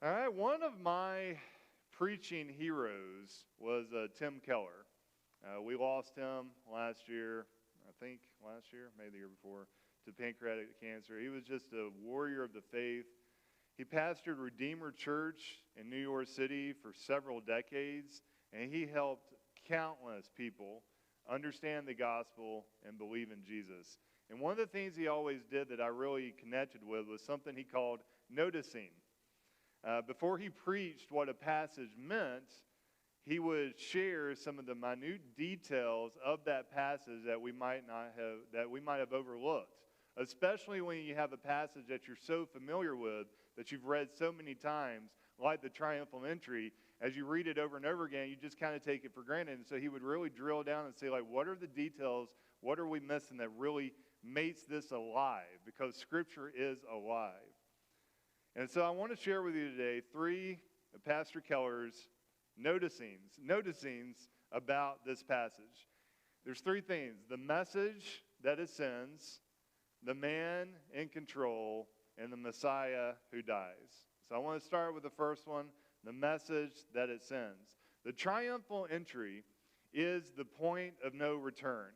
All right, one of my preaching heroes was Tim Keller. We lost him last year, maybe the year before, to pancreatic cancer. He was just a warrior of the faith. He pastored Redeemer Church in New York City for several decades, and he helped countless people understand the gospel and believe in Jesus. And one of the things he always did that I really connected with was something he called noticing. Before he preached what a passage meant, he would share some of the minute details of that passage that we might have overlooked. Especially when you have a passage that you're so familiar with, that you've read so many times, like the Triumphal entry. As you read it over and over again, you just kind of take it for granted. And so he would really drill down and say, like, what are the details? What are we missing that really makes this alive? Because Scripture is alive. And so I want to share with you today three of Pastor Keller's noticings about this passage. There's three things: the message that it sends, the man in control, and the Messiah who dies. So I want to start with the first one, the message that it sends. The triumphal entry is the point of no return.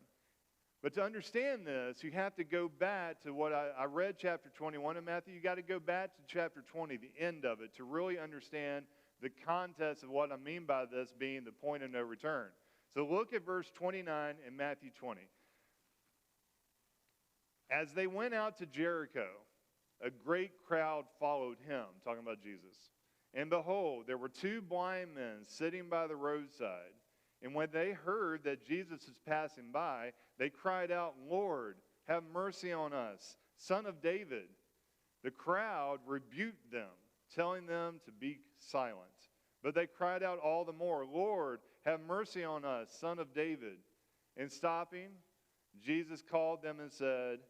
But to understand this, you have to go back to what I read chapter 21 in Matthew. You got to go back to chapter 20, the end of it, to really understand the context of what I mean by this being the point of no return. So look at verse 29 in Matthew 20. As they went out to Jericho, a great crowd followed him, talking about Jesus. And behold, there were two blind men sitting by the roadside. And when they heard that Jesus was passing by, they cried out, "Lord, have mercy on us, Son of David." The crowd rebuked them, telling them to be silent. But they cried out all the more, "Lord, have mercy on us, Son of David." And stopping, Jesus called them and said,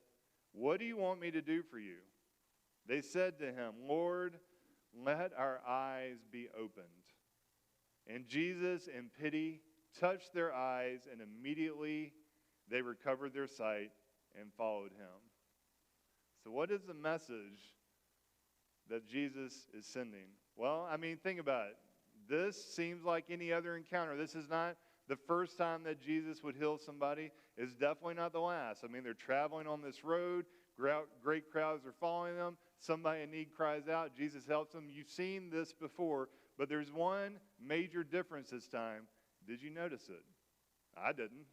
"What do you want me to do for you?" They said to him, "Lord, let our eyes be opened." And Jesus, in pity, touched their eyes, and immediately they recovered their sight and followed him. So what is the message that Jesus is sending? Well, I mean, think about it. This seems like any other encounter. This is not the first time that Jesus would heal somebody. It's definitely not the last. I mean, they're traveling on this road. Great crowds are following them. Somebody in need cries out. Jesus helps them. You've seen this before, but there's one major difference this time. Did you notice it? I didn't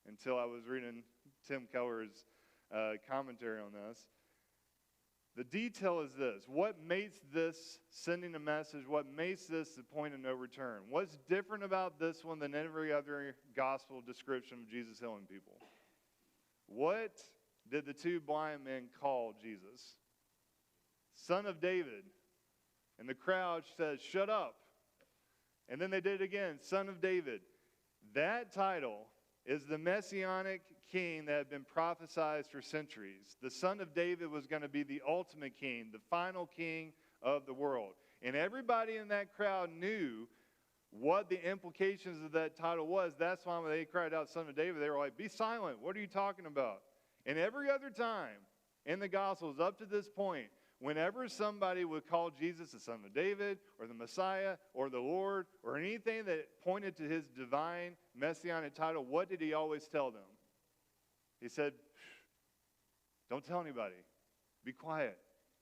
until I was reading Tim Keller's commentary on this. The detail is this. What makes this sending a message, what makes this the point of no return? What's different about this one than every other gospel description of Jesus healing people? What did the two blind men call Jesus? Son of David. And the crowd says, "Shut up." And then they did it again, Son of David. That title is the messianic king that had been prophesied for centuries. The Son of David was going to be the ultimate king, the final king of the world. And everybody in that crowd knew what the implications of that title was. That's why when they cried out, "Son of David," they were like, "Be silent. What are you talking about?" And every other time in the Gospels up to this point, whenever somebody would call Jesus the Son of David or the Messiah or the Lord or anything that pointed to his divine messianic title, what did he always tell them? He said, "Don't tell anybody. Be quiet.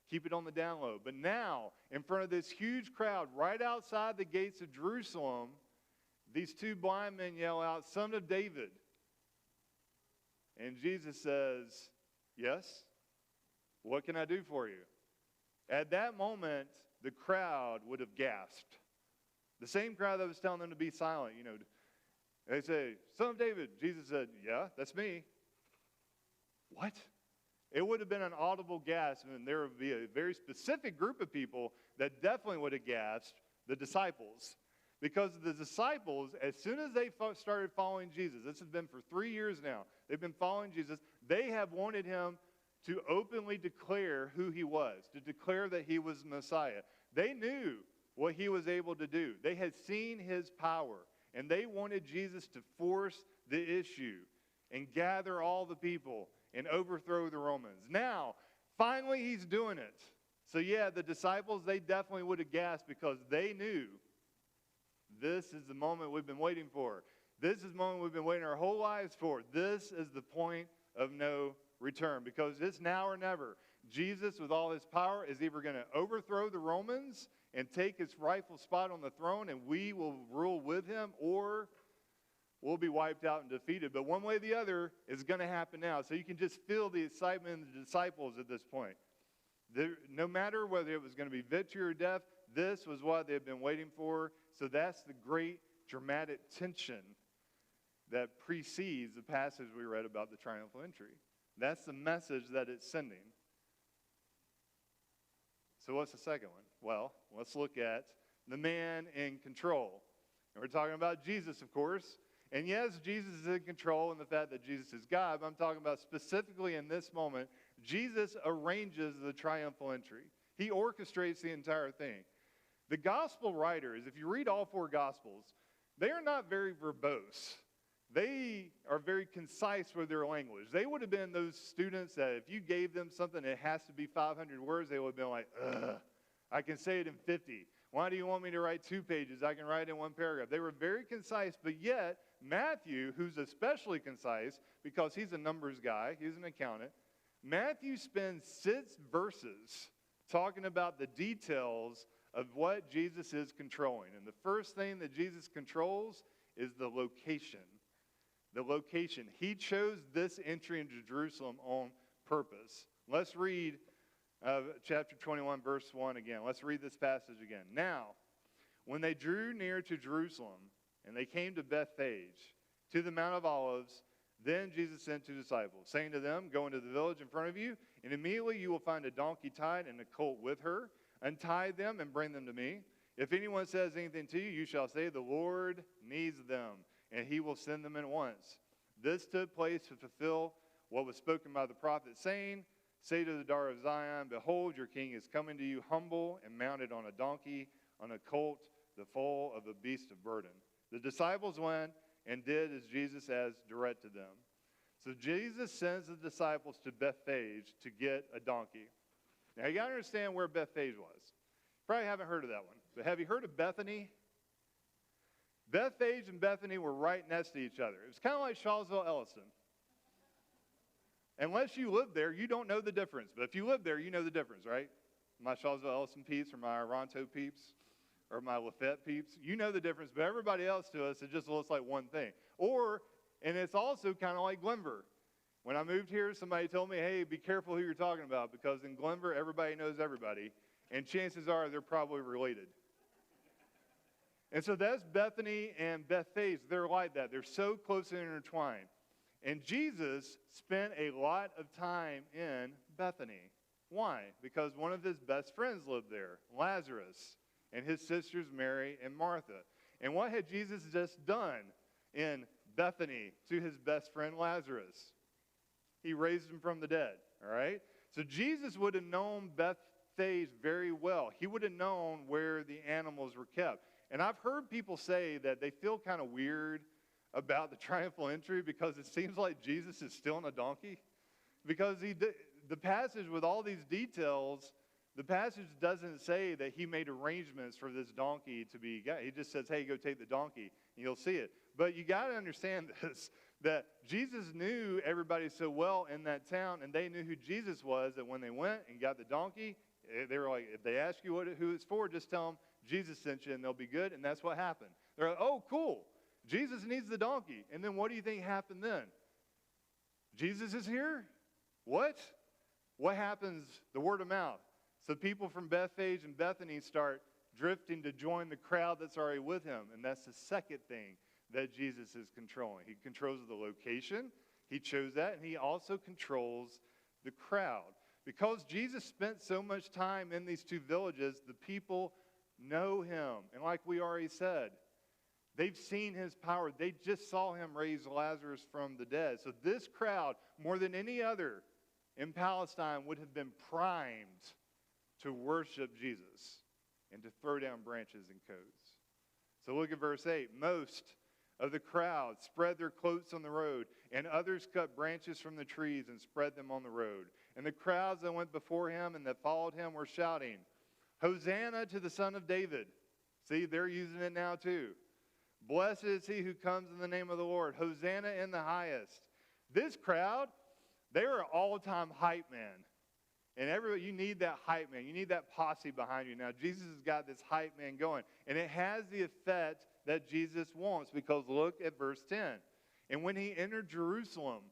Keep it on the down low." But now, in front of this huge crowd right outside the gates of Jerusalem, these two blind men yell out, "Son of David." And Jesus says, "Yes? What can I do for you?" At that moment, the crowd would have gasped. The same crowd that was telling them to be silent, They say, "Son of David." Jesus said, "Yeah, that's me." What? It would have been an audible gasp, and there would be a very specific group of people that definitely would have gasped, the disciples. Because the disciples, as soon as they started following Jesus, this has been for 3 years now, they've been following Jesus, they have wanted him to openly declare who he was, to declare that he was Messiah. They knew what he was able to do. They had seen his power, and they wanted Jesus to force the issue and gather all the people and overthrow the Romans. Now, finally he's doing it. So yeah, the disciples, they definitely would have gasped because they knew this is the moment we've been waiting for. This is the moment we've been waiting our whole lives for. This is the point of no return because it's now or never. Jesus, with all his power, is either going to overthrow the Romans and take his rightful spot on the throne and we will rule with him, or we'll be wiped out and defeated. But one way or the other is going to happen now. So you can just feel the excitement in the disciples at this point. No matter whether it was going to be victory or death, this was what they had been waiting for. So that's the great dramatic tension that precedes the passage we read about the triumphal entry. That's the message that it's sending. So what's the second one? Well, let's look at the man in control. And we're talking about Jesus, of course. And yes, Jesus is in control in the fact that Jesus is God, but I'm talking about specifically in this moment, Jesus arranges the triumphal entry. He orchestrates the entire thing. The gospel writers, if you read all four gospels, they are not very verbose. They are very concise with their language. They would have been those students that if you gave them something that has to be 500 words, they would have been like, ugh, I can say it in 50. Why do you want me to write 2 pages? I can write in 1 paragraph. They were very concise, but yet Matthew, who's especially concise because he's a numbers guy, he's an accountant, Matthew spends 6 verses talking about the details of what Jesus is controlling. And the first thing that Jesus controls is the location. The location. He chose this entry into Jerusalem on purpose. Let's read chapter 21, verse 1 again. Let's read this passage again. Now, when they drew near to Jerusalem, and they came to Bethphage, to the Mount of Olives, then Jesus sent 2 disciples, saying to them, go into the village in front of you, and immediately you will find a donkey tied and a colt with her. Untie them and bring them to me. If anyone says anything to you, you shall say, the Lord needs them, and he will send them at once. This took place to fulfill what was spoken by the prophet, saying, say to the daughter of Zion, behold, your king is coming to you humble and mounted on a donkey, on a colt, the foal of a beast of burden. The disciples went and did as Jesus has directed them. So Jesus sends the disciples to Bethphage to get a donkey. Now you got to understand where Bethphage was. Probably haven't heard of that one. But have you heard of Bethany? Bethphage and Bethany were right next to each other. It was kind of like Shawsville, Elliston. Unless you live there, you don't know the difference. But if you live there, you know the difference, right? My Shawsville, Elliston peeps or my Ronto peeps or my Lafayette peeps, you know the difference. But everybody else to us, it just looks like one thing. And it's also kind of like Glenver. When I moved here, somebody told me, hey, be careful who you're talking about because in Glenver, everybody knows everybody. And chances are they're probably related. And so that's Bethany and Bethphage. They're like that. They're so closely intertwined. And Jesus spent a lot of time in Bethany. Why? Because one of his best friends lived there, Lazarus, and his sisters Mary and Martha. And what had Jesus just done in Bethany to his best friend Lazarus? He raised him from the dead, all right? So Jesus would have known Bethphage very well. He would have known where the animals were kept. And I've heard people say that they feel kind of weird about the triumphal entry because it seems like Jesus is still on a donkey. Because the passage with all these details, the passage doesn't say that he made arrangements for this donkey to be got. He just says, hey, go take the donkey, and you'll see it. But you got to understand this, that Jesus knew everybody so well in that town, and they knew who Jesus was, that when they went and got the donkey, they were like, if they ask you who it's for, just tell them Jesus sent you, and they'll be good, and that's what happened. They're like, oh, cool. Jesus needs the donkey. And then what do you think happened then? Jesus is here? What? What happens? The word of mouth. So people from Bethphage and Bethany start drifting to join the crowd that's already with him. And that's the second thing that Jesus is controlling. He controls the location. He chose that. And he also controls the crowd. Because Jesus spent so much time in these 2 villages, the people know him. And like we already said, they've seen his power. They just saw him raise Lazarus from the dead. So this crowd, more than any other in Palestine, would have been primed to worship Jesus and to throw down branches and coats. So look at verse 8. Most of the crowd spread their cloaks on the road, and others cut branches from the trees and spread them on the road. And the crowds that went before him and that followed him were shouting, Hosanna to the Son of David. See, they're using it now too. Blessed is he who comes in the name of the Lord. Hosanna in the highest. This crowd, they were an all-time hype man. And everybody, you need that hype man. You need that posse behind you. Now, Jesus has got this hype man going. And it has the effect that Jesus wants, because look at verse 10. And when he entered Jerusalem,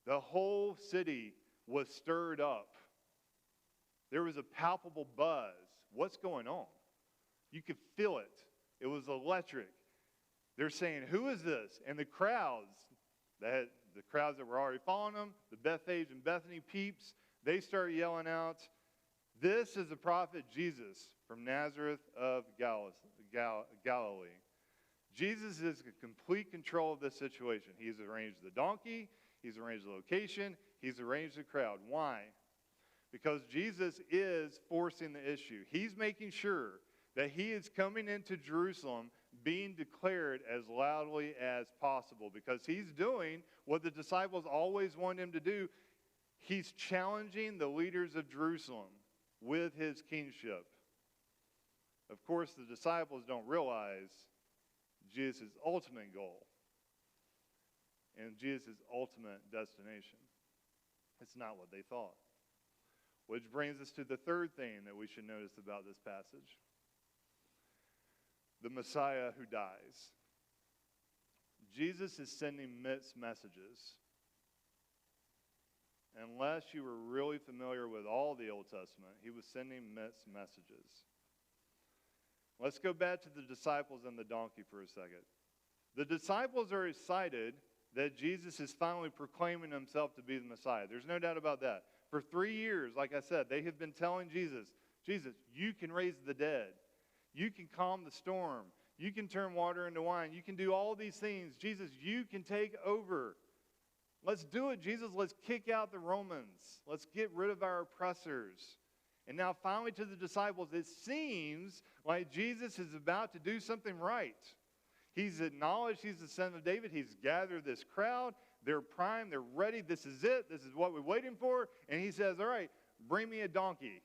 the whole city was stirred up. There was a palpable buzz. What's going on? You could feel it. It was electric. They're saying, who is this? And the crowds that were already following them, the Bethphage and Bethany peeps, they start yelling out, this is the prophet Jesus from Nazareth of Galilee. Jesus is in complete control of this situation. He's arranged the donkey. He's arranged the location. He's arranged the crowd. Why? Because Jesus is forcing the issue. He's making sure that he is coming into Jerusalem being declared as loudly as possible, because he's doing what the disciples always wanted him to do. He's challenging the leaders of Jerusalem with his kingship. Of course, the disciples don't realize Jesus' ultimate goal and Jesus' ultimate destination. It's not what they thought. Which brings us to the third thing that we should notice about this passage. The Messiah who dies. Jesus is sending mixed messages. Unless you were really familiar with all the Old Testament, he was sending mixed messages. Let's go back to the disciples and the donkey for a second. The disciples are excited that Jesus is finally proclaiming himself to be the Messiah. There's no doubt about that. For 3 years, like I said, they have been telling Jesus, you can raise the dead. You can calm the storm. You can turn water into wine. You can do all these things. Jesus, you can take over. Let's do it, Jesus. Let's kick out the Romans. Let's get rid of our oppressors. And now finally to the disciples, it seems like Jesus is about to do something right. He's acknowledged he's the Son of David. He's gathered this crowd. They're primed. They're ready. This is it. This is what we're waiting for. And he says, all right, bring me a donkey.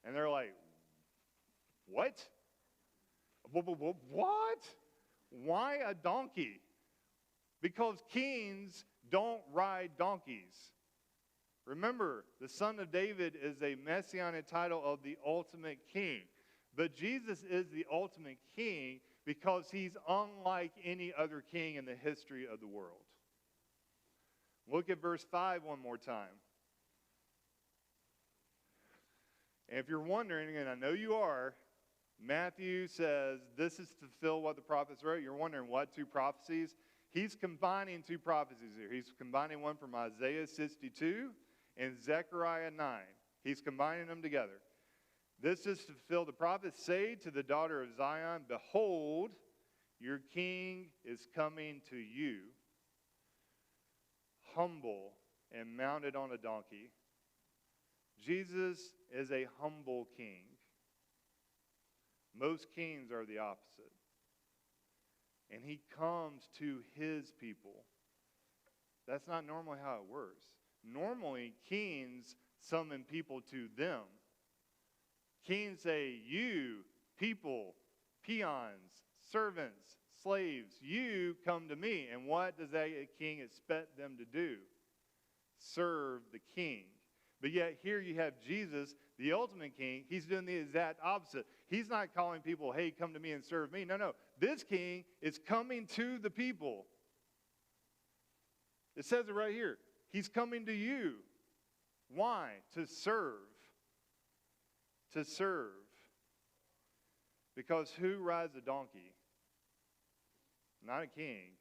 And they're like, what? What? Why a donkey? Because kings don't ride donkeys. Remember, the Son of David is a messianic title of the ultimate king. But Jesus is the ultimate king because he's unlike any other king in the history of the world. Look at verse 5 one more time. And if you're wondering, and I know you are, Matthew says this is to fulfill what the prophets wrote. You're wondering what two prophecies? He's combining two prophecies here. He's combining one from Isaiah 62 and Zechariah 9. He's combining them together. This is to fulfill the prophets say to the daughter of Zion, behold, your king is coming to you, humble and mounted on a donkey. Jesus is a humble king. Most kings are the opposite. And he comes to his people. That's not normally how it works. Normally, kings summon people to them. Kings say, you, people, peons, servants, slaves, you come to me. And what does that king expect them to do? Serve the king. But yet here you have Jesus, the ultimate king. He's doing the exact opposite. He's not calling people, hey, come to me and serve me. No. This king is coming to the people. It says it right here. He's coming to you. Why? To serve. To serve. Because who rides a donkey? Not a king.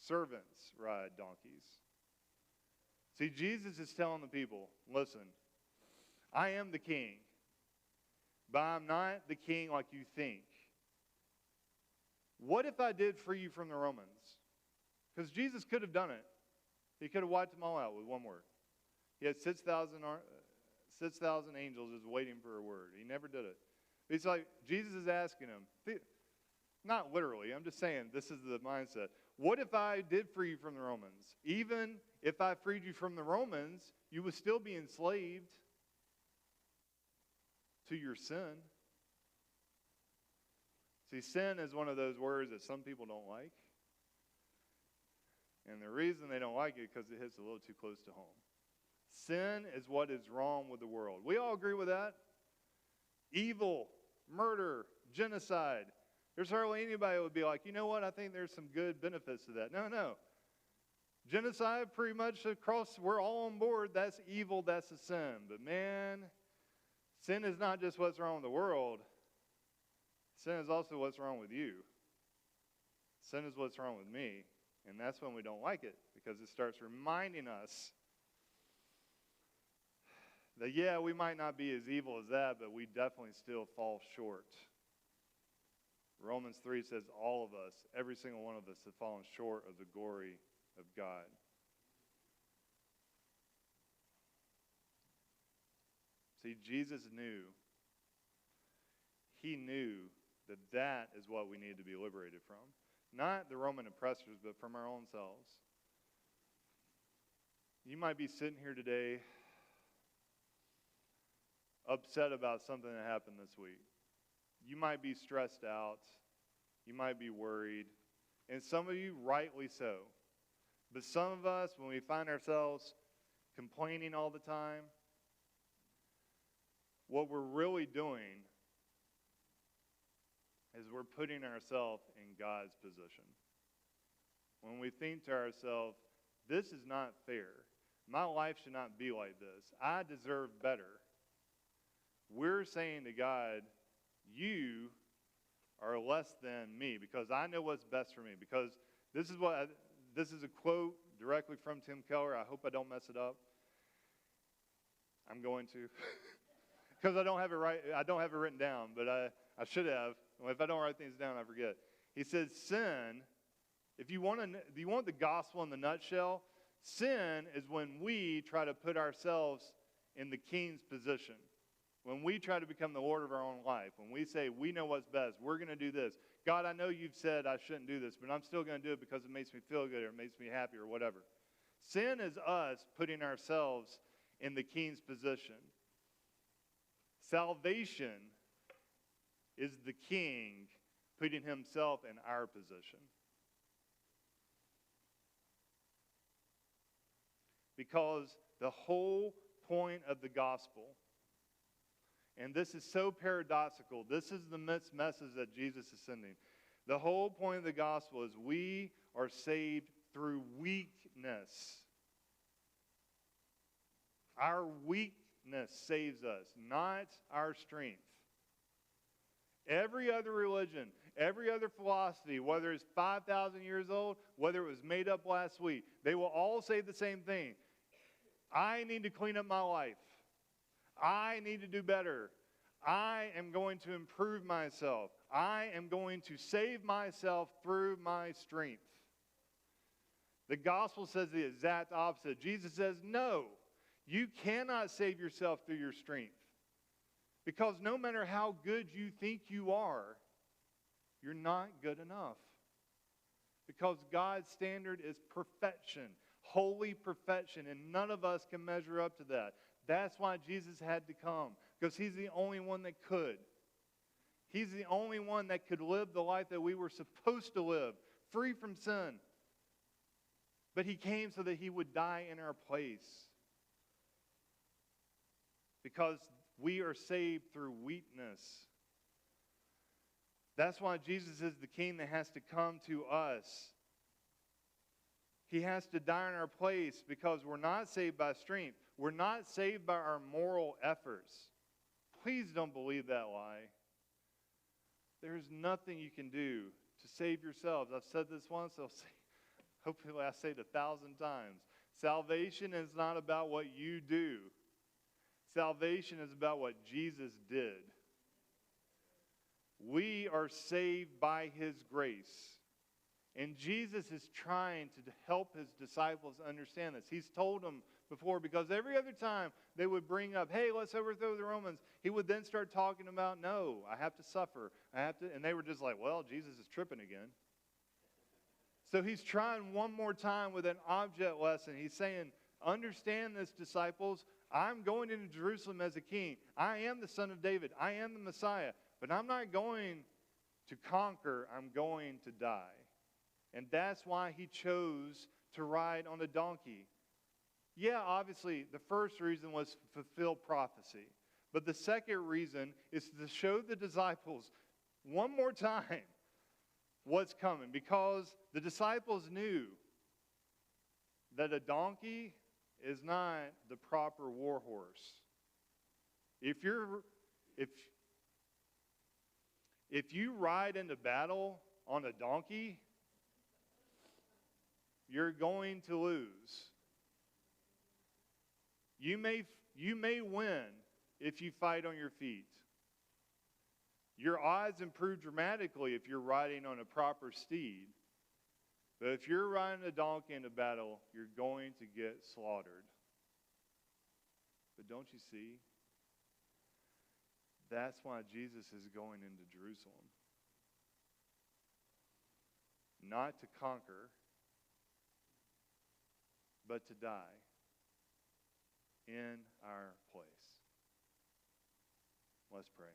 Servants ride donkeys. See, Jesus is telling the people, listen, I am the king, but I'm not the king like you think. What if I did free you from the Romans? Because Jesus could have done it. He could have wiped them all out with one word. He had 6,000 angels just waiting for a word. He never did it. It's like Jesus is asking him, Not literally. I'm just saying this is the mindset. What if I did free you from the Romans? Even if I freed you from the Romans, you would still be enslaved to your sin. See, sin is one of those words that some people don't like. And the reason they don't like it is because it hits a little too close to home. Sin is what is wrong with the world. We all agree with that. Evil, murder, genocide. There's hardly anybody that would be like, you know what, I think there's some good benefits to that. No. Genocide, pretty much across, we're all on board. That's evil, that's a sin. But man, sin is not just what's wrong with the world. Sin is also what's wrong with you. Sin is what's wrong with me. And that's when we don't like it, because it starts reminding us that, yeah, we might not be as evil as that, but we definitely still fall short. Romans 3 says all of us, every single one of us, have fallen short of the glory of God. See, Jesus knew. He knew that that is what we need to be liberated from. Not the Roman oppressors, but from our own selves. You might be sitting here today upset about something that happened this week. You might be stressed out. You might be worried. And some of you, rightly so. But some of us, when we find ourselves complaining all the time, what we're really doing is we're putting ourselves in God's position. When we think to ourselves, this is not fair. My life should not be like this. I deserve better. We're saying to God, you are less than me because I know what's best for me. Because this is a quote directly from Tim Keller. I hope I don't mess it up. I'm going to. Because I don't have it written down, but I should have. If I don't write things down, I forget. He says, sin, if you want the gospel in the nutshell, sin is when we try to put ourselves in the king's position. When we try to become the Lord of our own life. When we say, we know what's best. We're going to do this. God, I know you've said I shouldn't do this, but I'm still going to do it because it makes me feel good or it makes me happy or whatever. Sin is us putting ourselves in the king's position. Salvation is the king putting himself in our position. Because the whole point of the gospel, and this is so paradoxical, this is the message that Jesus is sending. The whole point of the gospel is we are saved through weakness. Our weakness saves us, not our strength. Every other religion, every other philosophy, whether it's 5,000 years old, whether it was made up last week, they will all say the same thing. I need to clean up my life. I need to do better. I am going to improve myself. I am going to save myself through my strength. The gospel says the exact opposite. Jesus says, no, you cannot save yourself through your strength. Because no matter how good you think you are, you're not good enough. Because God's standard is perfection, holy perfection, and none of us can measure up to that. That's why Jesus had to come, because he's the only one that could. He's the only one that could live the life that we were supposed to live, free from sin. But he came so that he would die in our place. Because we are saved through weakness. That's why Jesus is the king that has to come to us. He has to die in our place because we're not saved by strength. We're not saved by our moral efforts. Please don't believe that lie. There's nothing you can do to save yourselves. I've said this once. Hopefully I say it 1,000 times. Salvation is not about what you do. Salvation is about what Jesus did. We are saved by his grace. And Jesus is trying to help his disciples understand this. He's told them before, because every other time they would bring up, hey, let's overthrow the Romans, he would then start talking about, no, I have to suffer. And they were just like, well, Jesus is tripping again. So he's trying one more time with an object lesson. He's saying, understand this, disciples. I'm going into Jerusalem as a king. I am the son of David. I am the Messiah. But I'm not going to conquer. I'm going to die. And that's why he chose to ride on a donkey. Yeah, obviously, the first reason was to fulfill prophecy. But the second reason is to show the disciples one more time what's coming. Because the disciples knew that a donkey is not the proper war horse. If you ride into battle on a donkey, you're going to lose. You may win if you fight on your feet. Your odds improve dramatically if you're riding on a proper steed. But if you're riding a donkey in a battle, you're going to get slaughtered. But don't you see? That's why Jesus is going into Jerusalem. Not to conquer, but to die in our place. Let's pray.